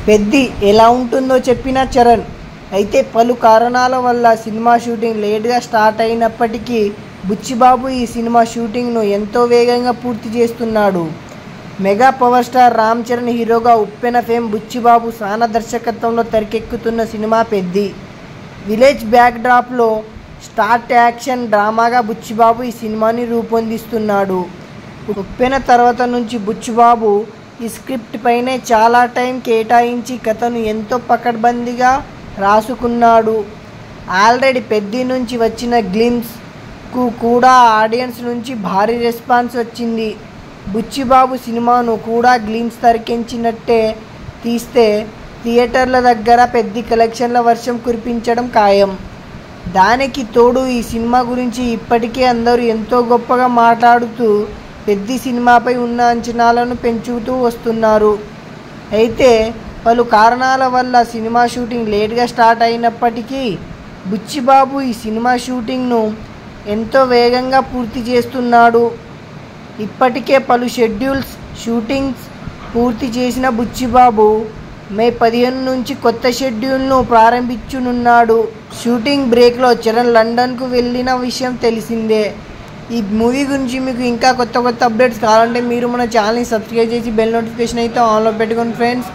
పెద్ది ఎలా ఉంటుందో చెప్పిన చరణ్. అయితే పలు కారణాల వల్ల సినిమా షూటింగ్ లేట్గా స్టార్ట్ అయినప్పటికీ బుచ్చిబాబు ఈ సినిమా షూటింగ్ను ఎంతో వేగంగా పూర్తి చేస్తున్నాడు. Mega power star Ram Charan హీరోగా ఉప్పెన ఫేమ్ బుచ్చిబాబు సానా దర్శకత్వంలో తెరకెక్కుతున్న సినిమా పెద్ది. విలేజ్ బ్యాక్ డ్రాప్లో స్టార్ట్ యాక్షన్ డ్రామాగా బుచ్చిబాబు ఈ సినిమాని రూపొందిస్తున్నాడు. ఉప్పెన తర్వాత నుంచి బుచ్చిబాబు ఈ స్క్రిప్ట్ పైనే చాలా టైం కేటాయించి కథను ఎంతో పకడ్బందీగా రాసుకున్నాడు. ఆల్రెడీ పెద్ది నుంచి వచ్చిన గ్లిమ్స్కు కూడా ఆడియన్స్ నుంచి భారీ రెస్పాన్స్ వచ్చింది. బుచ్చిబాబు సినిమాను కూడా గ్లిమ్స్ తెరకెక్కించినట్టే తీస్తే థియేటర్ల దగ్గర పెద్ద కలెక్షన్ల వర్షం కురిపించడం ఖాయం. దానికి తోడు ఈ సినిమా గురించి ఇప్పటికే అందరూ ఎంతో గొప్పగా మాట్లాడుతూ పెద్ది సినిమాపై ఉన్న అంచనాలను పెంచుతూ వస్తున్నారు. అయితే పలు కారణాల వల్ల సినిమా షూటింగ్ లేట్గా స్టార్ట్ అయినప్పటికీ బుచ్చిబాబు ఈ సినిమా షూటింగ్ను ఎంతో వేగంగా పూర్తి చేస్తున్నాడు. ఇప్పటికే పలు షూటింగ్స్ పూర్తి చేసిన బుచ్చిబాబు మే 15 నుంచి కొత్త షెడ్యూల్ను ప్రారంభించనున్నాడు. షూటింగ్ బ్రేక్లో చరణ్ లండన్కు వెళ్ళిన విషయం తెలిసిందే. ఈ మూవీ గురించి మీకు ఇంకా కొత్త అప్డేట్స్ కావాలంటే మీరు మన ఛానల్ని సబ్స్క్రైబ్ చేసి బెల్ నోటిఫికేషన్ అయితే ఆన్లో పెట్టుకోండి ఫ్రెండ్స్.